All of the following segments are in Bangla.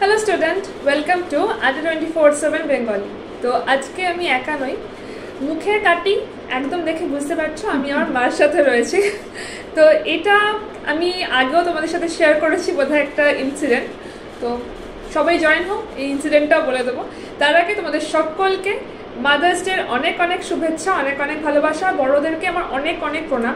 হ্যালো স্টুডেন্ট, ওয়েলকাম টু আড্ডা 24/7 বেঙ্গলি। তো আজকে আমি একা নই, মুখের কাটিং একদম দেখে বুঝতে পারছো আমি আমার মার সাথে রয়েছি। তো এটা আমি আগেও তোমাদের সাথে শেয়ার করেছি বোধহয় একটা ইনসিডেন্ট। তো সবাই জয়েন হোক, এই ইনসিডেন্টটাও বলে দেবো। তার আগে তোমাদের সকলকে মাদার্স ডের অনেক অনেক শুভেচ্ছা, অনেক অনেক ভালোবাসা। বড়োদেরকে আমার অনেক অনেক প্রণাম।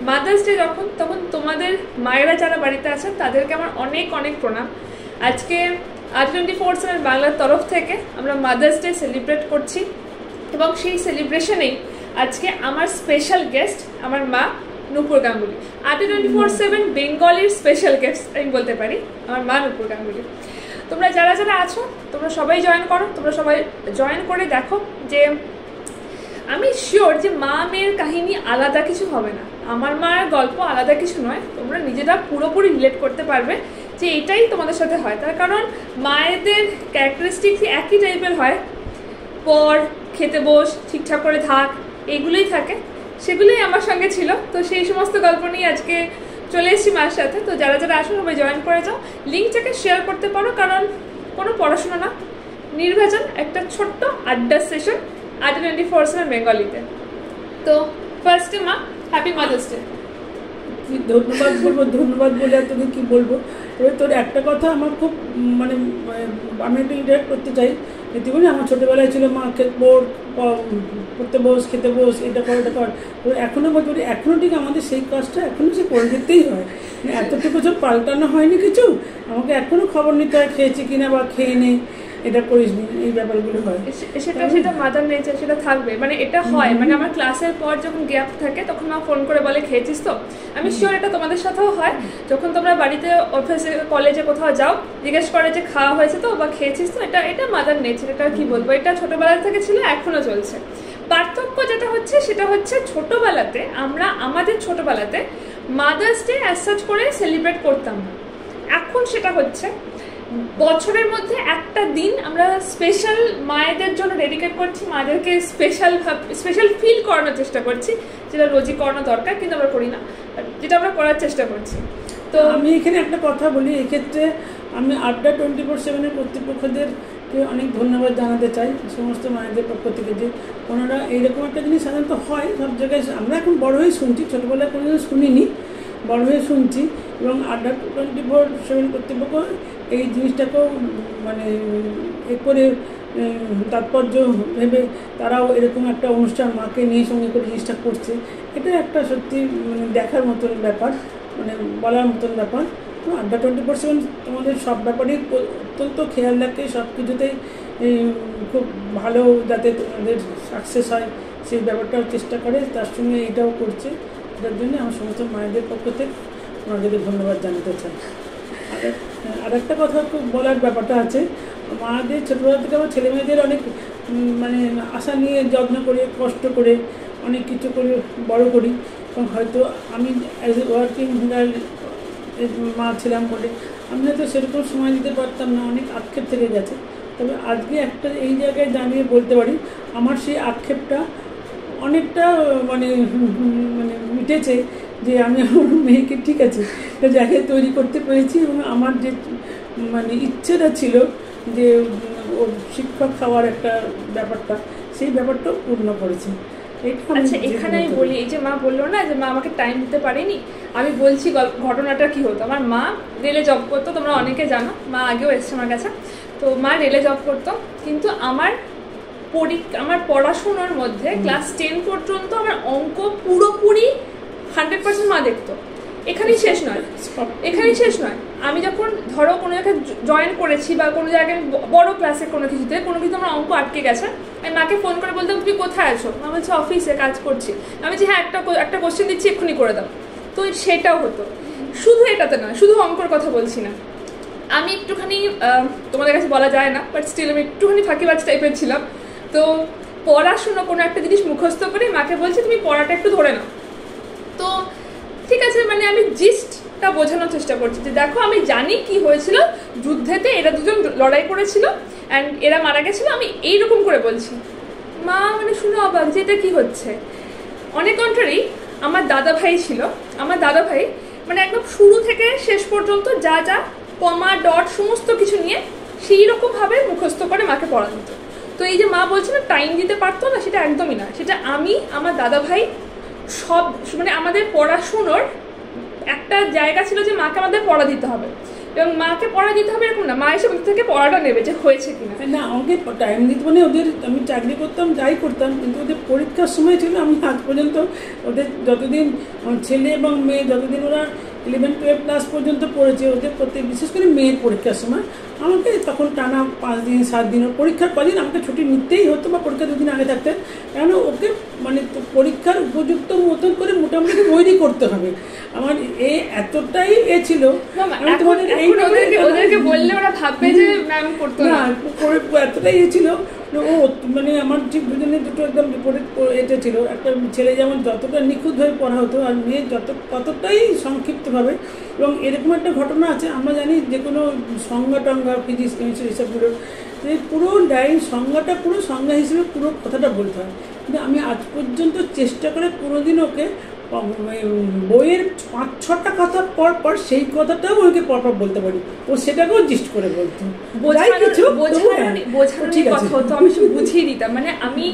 মাদার্স ডে তখন তোমাদের মায়েরা যারা বাড়িতে আছেন তাদেরকে আমার অনেক অনেক প্রণাম। আজকে আড্ডা 24/7 বাংলার তরফ থেকে আমরা মাদার্স ডে সেলিব্রেট করছি এবং সেই সেলিব্রেশনেই আজকে আমার স্পেশাল গেস্ট আমার মা নূপুর গাঙ্গুলি। আড্ডা 24/7 বেঙ্গলির স্পেশাল গেস্ট আমি বলতে পারি আমার মা নূপুর গাঙ্গুলি। তোমরা যারা যারা আছো তোমরা সবাই জয়েন করো, তোমরা সবাই জয়েন করে দেখো যে আমি শিওর যে মা মেয়ের কাহিনী আলাদা কিছু হবে না, আমার মার গল্প আলাদা কিছু নয়। তোমরা নিজেরা পুরোপুরি রিলেট করতে পারবে যে এটাই তোমাদের সাথে হয়। তার কারণ মায়েদের ক্যারেক্টারিস্টিক্স একই টাইপের হয়, পর, খেতে বস, ঠিকঠাক করে থাক, এগুলোই থাকে। সেগুলোই আমার সঙ্গে ছিল। তো সেই সমস্ত গল্প নিয়ে আজকে চলে এসেছি মার সাথে। তো যারা যারা আসো সবাই জয়েন করে যাও, লিঙ্কটাকে শেয়ার করতে পারো, কারণ কোনো পড়াশোনা না, নির্বাচন একটা ছোট্ট আড্ডা সেশন আড্ডা 24/7 বেঙ্গলিতে। তো ফার্স্টে মা, হ্যাপি মাদার্স ডে। ধন্যবাদ বলে তোকে কি বলবো। তবে তোর একটা কথা আমার খুব মানে আমি একটু ইন্টারেক্ট করতে চাই। তুই আমার ছোটোবেলায় ছিল মা পড়তে বস, খেতে বস, এটা কর এটা কর। তো এখনও বলতে পারি এখনও ঠিক আমাদের সেই কাজটা এখনও সে করে দিতেই হয়। এতটুকু সব পাল্টানো হয়নি কিছু, আমাকে এখনও খবর নিতে হয় খেয়েছি কিনা বা খেয়ে নেই, এটা করিস নি, এই ব্যাপারগুলো হয়। সেটা মাদার নেচার, সেটা থাকবে। মানে এটা হয়, মানে আমার ক্লাসের পর যখন গ্যাপ থাকে তখন মা ফোন করে বলে খেয়েছিস তো। আমি শিওর এটা তোমাদের সাথেও হয়, যখন তোমরা বাড়িতে অফিসে কলেজে কোথাও যাও জিজ্ঞেস করে যে খাওয়া হয়েছে তো বা খেয়েছিস তো। এটা মাদার নেচার, এটা কি বলবো, এটা ছোটবেলা থেকে ছিল, এখনো চলছে। পার্থক্য যেটা হচ্ছে সেটা হচ্ছে ছোটবেলাতে আমরা আমাদের ছোটবেলাতে মাদার্স ডে অ্যাজ সাচ করে সেলিব্রেট করতাম না। এখন সেটা হচ্ছে বছরের মধ্যে একটা দিন আমরা স্পেশাল মায়েদের জন্য ডেডিকেট করছি, মায়েদেরকে স্পেশাল ফিল করানোর চেষ্টা করছি, যেটা রোজই করানো দরকার কিন্তু আমরা করি না, যেটা আমরা করার চেষ্টা করছি। তো আমি এখানে একটা কথা বলি, এক্ষেত্রে আমি আড্ডা 24/7 কর্তৃপক্ষদেরকে অনেক ধন্যবাদ জানাতে চাই, সমস্ত মায়েদের পক্ষ থেকে, যে ওনারা এইরকম একটা জিনিস সাধারণত হয় সব জায়গায়, আমরা এখন বড় হয়ে শুনছি, ছোটোবেলায় কোনোদিন শুনিনি, বড় হয়ে শুনছি। এবং আড্ডা 24/7 কর্তৃপক্ষ এই জিনিসটাকেও মানে এ করে তাৎপর্য ভেবে তারাও এরকম একটা অনুষ্ঠান মাকে নিয়ে সঙ্গে করে জিনিসটা করছে। এটা একটা সত্যি মানে দেখার মতন ব্যাপার, মানে বলার মতন ব্যাপার। তো আড্ডা 24/7 তোমাদের সব ব্যাপারেই অত্যন্ত খেয়াল রাখে, সব কিছুতেই খুব ভালো যাতে তোমাদের সাকসেস হয় সেই ব্যাপারটাও চেষ্টা করে, তার সঙ্গে এটাও করছে। যার জন্য আমার সমস্ত মায়েদের পক্ষ থেকে ওনাদেরকে ধন্যবাদ জানাতে চাই। আর একটা কথা খুব বলার ব্যাপারটা আছে, মাদের ছোটোবেলা থেকে আমার ছেলে মেয়েদের অনেক মানে আশা নিয়ে যত্ন করে কষ্ট করে অনেক কিছু করে বড় করি। এবং হয়তো আমি অ্যাজ এ ওয়ার্কিং মা ছিলাম বলে আমি হয়তো সেরকম সময় দিতে পারতাম না, অনেক আক্ষেপ থেকে গেছে। তবে আজকে একটা এই জায়গায় দাঁড়িয়ে বলতে পারি আমার সেই আক্ষেপটা অনেকটা মানে মানে মিটেছে, যে আমি আমার মেয়েকে ঠিক আছে একটা জায়গায় তৈরি করতে পেরেছি। এবং আমার যে মানে ইচ্ছেটা ছিল যে ওর শিক্ষক খাওয়ার একটা ব্যাপারটা, সেই ব্যাপারটাও পূর্ণ করেছে। আচ্ছা, এখানে আমি বলি, এই যে মা বললো না যে মা আমাকে টাইম দিতে পারেনি, আমি বলছি ঘটনাটা কি হতো। আমার মা রেলে জব করতো, তোমরা অনেকে জানো, মা আগেও এসছে আমার কাছে। তো মা রেলে জব করতো, কিন্তু আমার পড়াশোনার মধ্যে ক্লাস 10 পর্যন্ত আমার অঙ্ক পুরোপুরি 100% মা দেখতো। এখানেই শেষ নয়, আমি যখন ধরো কোনো জায়গায় জয়েন করেছি বা কোনো জায়গায় বড় ক্লাসে কোনো কিছুতে আমার অঙ্ক আটকে গেছে, আমি মাকে ফোন করে বলতাম তুমি কোথায় আছো, মা বলছে অফিসে কাজ করছি। আমি বলছি হ্যাঁ একটা কোশ্চেন দিচ্ছি এক্ষুনি করে দাও। তো সেটাও হতো। শুধু এটাতে নয়, শুধু অঙ্কর কথা বলছি না, আমি একটুখানি তোমাদের কাছে বলা যায় না, বাট স্টিল আমি একটুখানি ফাঁকিবাজ টাইপের ছিলাম। তো পড়াশুনো কোনো একটা জিনিস মুখস্থ করে মাকে বলছি তুমি পড়াটা একটু ধরে নাও। তো ঠিক আছে, মানে আমি জিস্টটা বোঝানোর চেষ্টা করছি যে দেখো আমি জানি কি হয়েছিল যুদ্ধেতে, এরা দুজন লড়াই করেছিল অ্যান্ড এরা মারা গেছিল, আমি এইরকম করে বলছি। মা মানে শুনে অবাক যে এটা কী হচ্ছে। অনেক কন্ট্রারি আমার দাদা ভাই ছিল, আমার দাদা ভাই মানে একদম শুরু থেকে শেষ পর্যন্ত যা যা কমা ডট সমস্ত কিছু নিয়ে সেই রকমভাবে মুখস্থ করে মাকে পড়া দিত। তো এই যে মা বলছে না টাইম দিতে পারতো না, সেটা একদমই না। সেটা আমি, আমার দাদা ভাই সব, মানে আমাদের পড়াশুনোর একটা জায়গা ছিল যে মাকে আমাদের পড়া দিতে হবে, এবং মাকে পড়া দিতে হবে এরকম না, মা এসে ওদের থেকে পড়াটা নেবে যে হয়েছে কিনা। না, আমাকে টাইম দিতে মানে ওদের, আমি চাকরি করতাম যাই করতাম, কিন্তু ওদের পরীক্ষার সময় ছিল, আমি আজ পর্যন্ত ওদের যতদিন ছেলে এবং মেয়ে যতদিন ওরা 11-12 ক্লাস পর্যন্ত পড়েছে, ওদের প্রত্যেক বিশেষ করে মেয়ের পরীক্ষার সময় আমাকে তখন টানা 5 দিন 7 দিন, ওর পরীক্ষার কদিন আমাকে ছুটি নিতেই হতো, বা পরীক্ষা 2 দিন আগে থাকতে, কেন ওকে মানে পরীক্ষার উপযুক্ত মতন করে মোটামুটি তৈরি করতে হবে। আমার এতটাই ছিল, ওদেরকে বললে ওরা ভাববে যে ম্যাম করতো না, এতটাই ছিল। ও মানে আমার ঠিক দুজনের দুটো একদম বিপরীত এটা ছিল। একটা ছেলে যেমন যতটা নিখুঁতভাবে পড়া হতো, আর মেয়ে ততটাই সংক্ষিপ্তভাবে। এবং এরকম একটা ঘটনা আছে, আমরা জানি যে কোনো সংজ্ঞা টঙ্গা, ফিজিক্স কেমিস্ট্রি এসবগুলো পুরো লাইন সংজ্ঞাটা পুরো সংজ্ঞা হিসেবে পুরো কথাটা বলতে হয়। কিন্তু আমি আজ পর্যন্ত চেষ্টা করে কোনোদিন ওকে বইয়ের 5-6টা কথা পর সেই কথাটাও ওকে পরপর বলতে পারি, ও সেটাকেও জিস্ট করে বলতো। ঠিক আছে, তো আমি শুধু বুঝিয়ে দিতাম, মানে আমি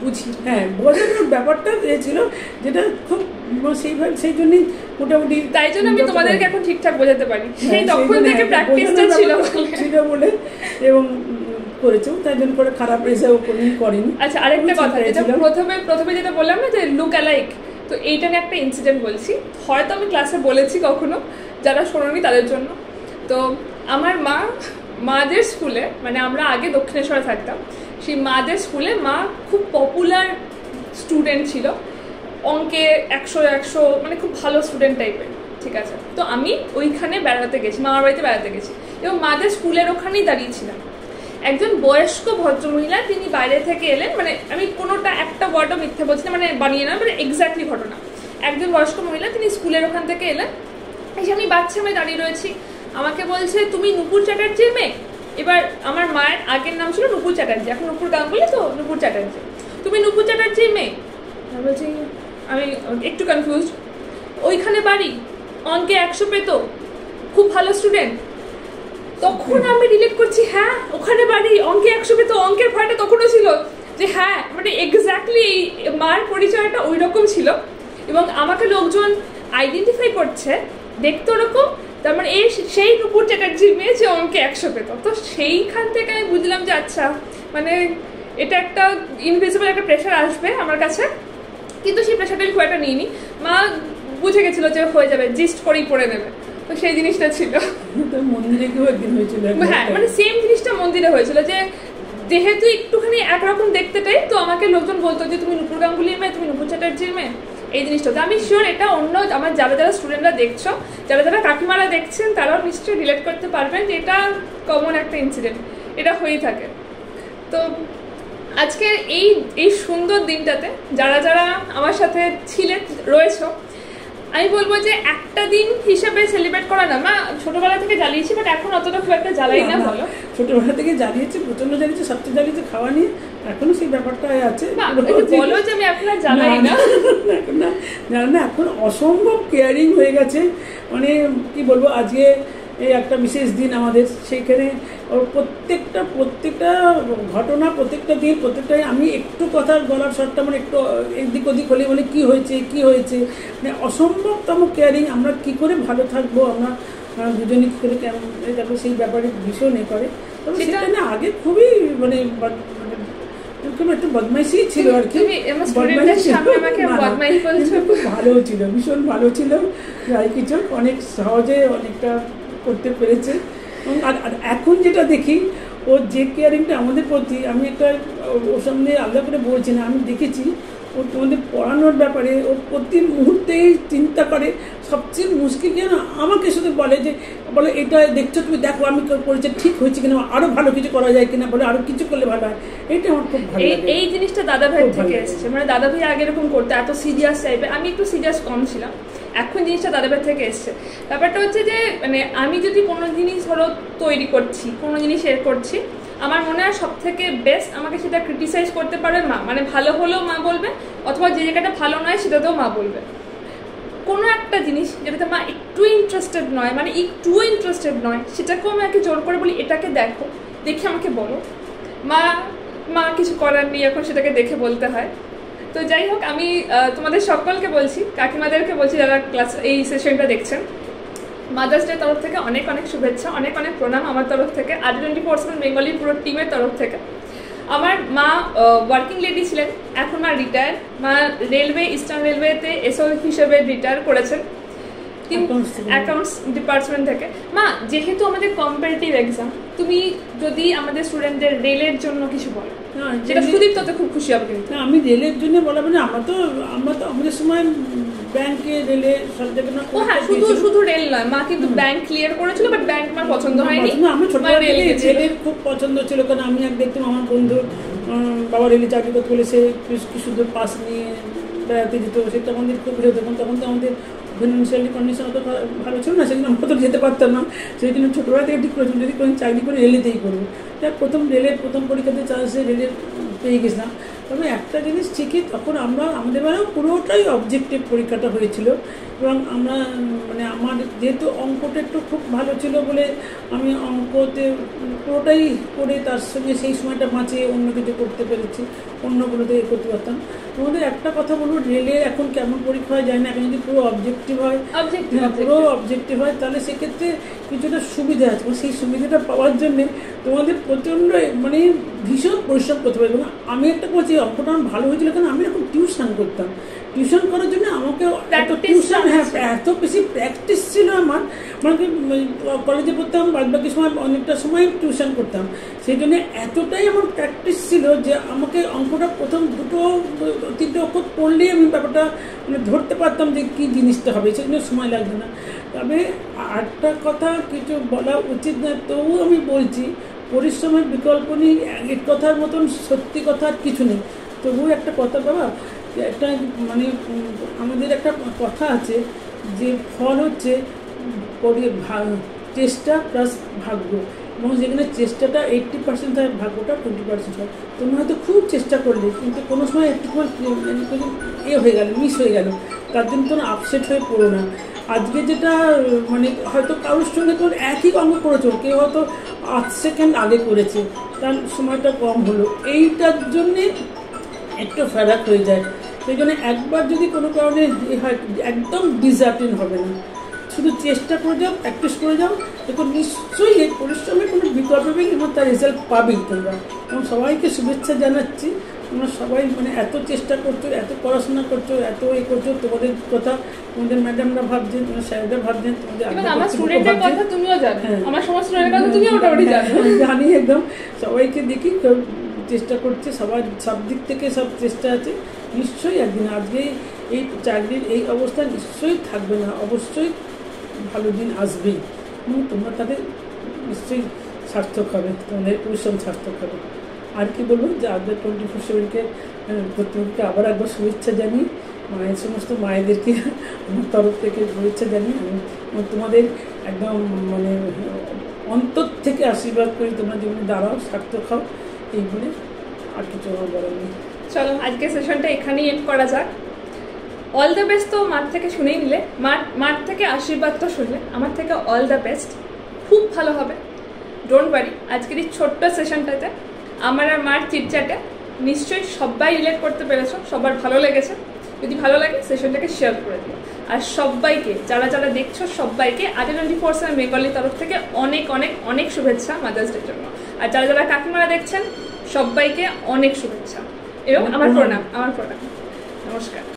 বুঝি, হ্যাঁ বোঝানোর ব্যাপারটা ছিল, যেটা খুব সেইভাবে, সেই জন্যই মোটামুটি, তাই জন্য আমি তোমাদেরকে এখন ঠিকঠাক বোঝাতে পারি, সেই তখন থেকে প্র্যাকটিসটা ছিল বলে এবং করেছো, তাই জন্য করে খারাপ রেজাল্ট করেনি। আচ্ছা, আরেকটা কথা, যেটা প্রথমে যেটা বললাম না যে লুক অ্যালাইক, তো এইটা নিয়ে একটা ইনসিডেন্ট বলছি, হয়তো আমি ক্লাসে বলেছি কখনো, যারা শোনোনি তাদের জন্য। তো আমার মাদের স্কুলে, মানে আমরা আগে দক্ষিণেশ্বরে থাকতাম, সেই মাদের স্কুলে মা খুব পপুলার স্টুডেন্ট ছিল, অঙ্কে 100 মানে খুব ভালো স্টুডেন্ট টাইপের, ঠিক আছে। তো আমি ওইখানে বেড়াতে গেছি, মামার বাড়িতে বেড়াতে গেছি, এবং মাদের স্কুলের ওখানেই দাঁড়িয়েছিলাম। একজন বয়স্ক ভদ্রমহিলা, তিনি বাইরে থেকে এলেন, মানে আমি কোনোটা একটা ওয়ার্ডও মিথ্যে বলছি না, মানে বানিয়ে না, মানে এক্স্যাক্টলি ঘটনা। একজন বয়স্ক মহিলা, তিনি স্কুলের ওখান থেকে এলেন, এসে আমি বাচ্চা মেয়ে দাঁড়িয়ে রয়েছি, আমাকে বলছে তুমি নুপুর চ্যাটার্জির মেয়ে। এবার আমার মায়ের আগের নাম ছিল নুপুর চ্যাটার্জি, এখন নুপুর গাঙ্গুলি, তো নুপুর চ্যাটার্জি, তুমি নুপুর চ্যাটার্জির মেয়ে? বলছি, আমি একটু কনফিউজড। ওইখানে বাড়ি, অঙ্কে 100 পেতো, খুব ভালো স্টুডেন্ট। তখন আমি রিলেট করছি, হ্যাঁ ওখানে বাড়ি, অঙ্কে 100 পেতো, অঙ্কের ভয়টা তখনও ছিল যে হ্যাঁ, মানে এক্স্যাক্টলি মার পরিচয়টা ওই রকম ছিল, এবং আমাকে লোকজন আইডেন্টিফাই করছে, দেখতে ওরকম, তার মানে সেই নুপুর চ্যাটার্জির মেয়ে যে অঙ্কে 100 পেত। তো সেইখান থেকে আমি বুঝলাম যে আচ্ছা, মানে এটা একটা ইনভিজিবল একটা প্রেশার আসবে আমার কাছে, কিন্তু সেই প্রেশারটা আমি খুব একটা নিইনি। মা বুঝে গেছিল যে হয়ে যাবে, জিস্ট করেই পড়ে নেবে, তো সেই জিনিসটা ছিল। মন্দিরে কেউ একদিন হয়েছিল, হ্যাঁ, মানে সেম জিনিসটা মন্দিরে হয়েছিল, যে যেহেতু একটুখানি একরকম দেখতেটাই, তো আমাকে লোকজন বলতো যে তুমি নুপুর গাঙ্গুলির মেয়ে, তুমি নুপুর চ্যাটার্জির মেয়ে, এই জিনিসটা। তো আমি শিওর এটা অন্য আমার যারা স্টুডেন্টরা দেখছো, যারা কাকিমারা দেখছেন, তারাও নিশ্চয়ই রিলেট করতে পারবেন যে এটা কমন একটা ইনসিডেন্ট, এটা হয়েই থাকে। তো আজকের এই সুন্দর দিনটাতে যারা আমার সাথে রয়েছো, আমি বলবো যে একটা দিন হিসেবে সেলিব্রেট করা না, মা ছোটবেলা থেকে জ্বালিয়েছি, বাট এখন অতটা খুব একটা জ্বালাই না। বলো, ছোটবেলা থেকে জ্বালিয়েছি, প্রচন্ড জ্বালিয়েছি, সবচেয়ে জ্বালিয়েছি খাওয়া নিয়ে, এখনো সেই ব্যাপারটা আছে। বলো যে আমি এখন আর জ্বালাই না, এখন না, জানো না, এখন অসম্ভব কেয়ারিং হয়ে গেছে। মানে কি বলবো, আজকে এই একটা বিশেষ দিন আমাদের, সেইখানে ওর প্রত্যেকটা ঘটনা, প্রত্যেকটা দিন, প্রত্যেকটাই আমি একটু কথার গলার শটটা মানে একটু এদিক ওদিক হলে বলে কী হয়েছে, মানে অসম্ভবতম কেয়ারিং। আমরা কি করে ভালো থাকবো, আমরা দুজনে কী করে কেমন যাবো, সেই ব্যাপারে ভীষণ করে। তবে সেটা না আগে খুবই মানে একটু বদমাইশি ছিল আর কি, ভালো ছিল, ভীষণ ভালো ছিল, যাই কিছু অনেক সহজে অনেকটা করতে পেরেছে। আর এখন যেটা দেখি, ওর যে কেয়ারিংটা আমাদের প্রতি, আমি একটা ওর সামনে আলাদা করে বলছি না, আমি দেখেছি ও তোমাদের পড়ানোর ব্যাপারে ও প্রতি মুহূর্তেই চিন্তা করে। সবচেয়ে মুশকিল যেন আমাকে শুধু বলে এটা দেখছো তুমি, দেখো আমি করেছি ঠিক হয়েছে কিনা, আরো ভালো কিছু করা যায় কিনা, বলে আরো কিছু করলে ভালো হয়। এটা আমার খুব ভালো লাগে। এই জিনিসটা দাদা ভাই থেকে এসেছে, মানে দাদা ভাই আগে এরকম করতে, এত সিরিয়াস টাইপের, আমি একটু সিরিয়াস কম ছিলাম, এখন জিনিসটা দাদা ভাই থেকে এসছে। ব্যাপারটা হচ্ছে যে মানে আমি যদি কোনো জিনিস ধরো তৈরি করছি, কোনো জিনিস করছি, আমার মনে হয় সব থেকে বেস্ট আমাকে সেটা ক্রিটিসাইজ করতে পারে মা, মানে ভালো হলেও মা বলবে, অথবা যে জায়গাটা ভালো নয় সেটাতেও মা বলবে। কোনো একটা জিনিস যেটাতে মা একটু ইন্টারেস্টেড নয়, মানে একটুও ইন্টারেস্টেড নয়, সেটাকেও আমি আগে জোর করে বলি এটাকে দেখো, দেখে আমাকে বলো। মা মা কিছু করার নেই, এখন সেটাকে দেখে বলতে হয়। তো যাই হোক, আমি তোমাদের সকলকে বলছি, কাকিমাদেরকে বলছি যারা ক্লাস এই সেশনটা দেখছেন, মাদার্স ডে তরফ থেকে অনেক অনেক শুভেচ্ছা, অনেক অনেক প্রণাম আমার তরফ থেকে, AD24/7 বেঙ্গলি পুরো টিমের তরফ থেকে। আমার মা ওয়ার্কিং লেডি ছিলেন, এখন মা রিটায়ার। মা রেলওয়ে, ইস্টার্ন রেলওয়েতে এসও হিসেবে রিটায়ার করেছেন, অ্যাকাউন্টস ডিপার্টমেন্ট থেকে। মা, যেহেতু আমাদের কম্পারেটিভ এক্সাম, তুমি যদি আমাদের স্টুডেন্টদের রেলের জন্য কিছু বলো, যেটা সুদীপ তো খুব খুশি হবে। কিন্তু আমি রেলের জন্য বলা মানে আমরা তো আমাদের সময় ব্যাংকে, রেলে সব জায়গায় না। ও হ্যাঁ, শুধু রেল নয়, মা কিন্তু ব্যাংক ক্লিয়ার করেছিল, বাট ব্যাংক আমার পছন্দ হয়নি। আমি ছোটবেলা থেকে রেলের খুব পছন্দ ছিল, কারণ আমি এক দেখতাম আমার বন্ধুর বাবা রেলে চাকরি করতে বলে সে কিছু দূর পাস নিয়ে বেড়াতে যেত, সেটা আমাদের খুব ভিড় হতো। তখন তো আমাদের ফিনান্সিয়ালি কন্ডিশন অত ভালো ছিল না, সেজন্য আমরা তো যেতে পারতাম না। সেই জন্য ছোটোবেলা থেকে ঠিক করেছিলাম যদি কোনো চাকরি করে রেলেতেই করবো। তাই প্রথম পরীক্ষাতে চান্সে রেলের পেয়ে গেছিলাম। তবে একটা জিনিস ঠিকই, তখন আমাদের বেলাও পুরোটাই অবজেক্টিভ পরীক্ষাটা হয়েছিল, এবং আমরা মানে আমার যেহেতু অঙ্কটা একটু খুব ভালো ছিল বলে আমি অঙ্কতে পুরোটাই করে তার সঙ্গে সেই সময়টা বাঁচিয়ে অন্য কিছু করতে পেরেছি, অন্যগুলোতে করতে পারতাম। তোমাদের একটা কথা বলবো, রেলে এখন কেমন পরীক্ষা হয় যায় না, এখন যদি পুরো অবজেক্টিভ হয়, পুরো অবজেক্টিভ হয়, তাহলে সেক্ষেত্রে কিছুটা সুবিধা আছে। সেই সুবিধাটা পাওয়ার জন্যে তোমাদের প্রচণ্ড মানে ভীষণ পরিশ্রম করতে পারবে। এবং আমি একটা করছি, অঙ্কটা আমার ভালো হয়েছিল কেন, আমি এখন টিউশন করতাম। টিউশন করার জন্য আমাকে এত বেশি প্র্যাকটিস ছিল আমার, মানে কলেজে পড়তাম, বাদবাকি সময় অনেকটা সময় টিউশন করতাম, সেই জন্য এতটাই আমার প্র্যাকটিস ছিল যে আমাকে অঙ্কটা প্রথম 2-3 অক্ষর পড়লেই আমি ব্যাপারটা মানে ধরতে পারতাম যে কী জিনিসটা হবে, সেই জন্য সময় লাগবে না। তবে আরেকটা কথা কিছু বলা উচিত না, তবুও আমি বলছি, পরিশ্রমের বিকল্প নেই, এক কথার মতন সত্যি কথার কিছু নেই। তবুও একটা কথা বাবা, একটা মানে আমাদের একটা কথা আছে যে ফল হচ্ছে চেষ্টা প্লাস ভাগ্য, এবং যেখানে চেষ্টাটা 80% হয়, ভাগ্যটা 20% হয়। তুমি হয়তো খুব চেষ্টা করলে, কিন্তু কোনো সময় একটু হয়ে গেল, মিস হয়ে গেল, তার জন্য কোনো আপসেট হয়ে পড়ো না। আজকে যেটা মানে হয়তো কারোর সঙ্গে তোমার একই অঙ্ক করেছো, কেউ হয়তো 8 সেকেন্ড আগে করেছে, তার সময়টা কম হলো, এইটার জন্যে একটু ফারাক হয়ে যায়। সেই জন্য একবার যদি কোনো কারণে হয়, একদম ডিজার্টিং হবে না, শুধু চেষ্টা করে যাও, প্র্যাকটিস করে যাও, দেখো নিশ্চয়ই এই পরিশ্রমের কোনো বিকল্প নেই এবং তার রেজাল্ট পাবেই তোমরা। এবং সবাইকে শুভেচ্ছা জানাচ্ছি, তোমরা সবাই মানে এত চেষ্টা করছো, এত পড়াশোনা করছো, এত করছো, তোমাদের কথা তোমাদের ম্যাডামরা ভাবছেন, তোমাদের স্যাররা ভাবছেন, তোমাদের জানি একদম। সবাইকে দেখি চেষ্টা করছে, সবার সব দিক থেকে সব চেষ্টা আছে। নিশ্চয়ই একদিন আজকে এই চাকরির এই অবস্থা নিশ্চয়ই থাকবে না, অবশ্যই ভালো দিন আসবেই, এবং তোমরা তাদের নিশ্চয়ই সার্থক হবে, তোমাদের পরিশ্রম সার্থক হবে। আর কি বলবো, যে AD24/7-কে প্রত্যেককে আবার একবার শুভেচ্ছা জানিয়ে, মায়ের সমস্ত মায়েদেরকে আমার তরফ থেকে শুভেচ্ছা জানিয়ে আমি তোমাদের একদম মানে অন্তর থেকে আশীর্বাদ করি, তোমরা জীবনে দাঁড়াও, সার্থক হও, এই বলে আর কিছু আমার বলার নেই। চলো আজকে সেশনটা এখানেই এন্ড করা যাক। অল দ্য বেস্ট তো মার থেকে শুনেই নিলে, মার থেকে আশীর্বাদ তো শুনলে, আমার থেকে অল দ্য বেস্ট, খুব ভালো হবে, ডোন্ট ওয়ারি। আজকের এই ছোট্ট সেশনটাতে আমার আর মার চিটচ্যাটে নিশ্চয়ই সবাই রিলেট করতে পেরেছো, সবার ভালো লেগেছে। যদি ভালো লাগে সেশনটাকে শেয়ার করে দিও, আর সবাইকে যারা যারা দেখছো সবাইকে AD24/7 বেঙ্গলির তরফ থেকে অনেক অনেক অনেক শুভেচ্ছা মাদার্স ডের জন্য। আর যারা যারা কাকিমারা দেখছেন সবাইকে অনেক শুভেচ্ছা এবং আমার প্রণাম। নমস্কার।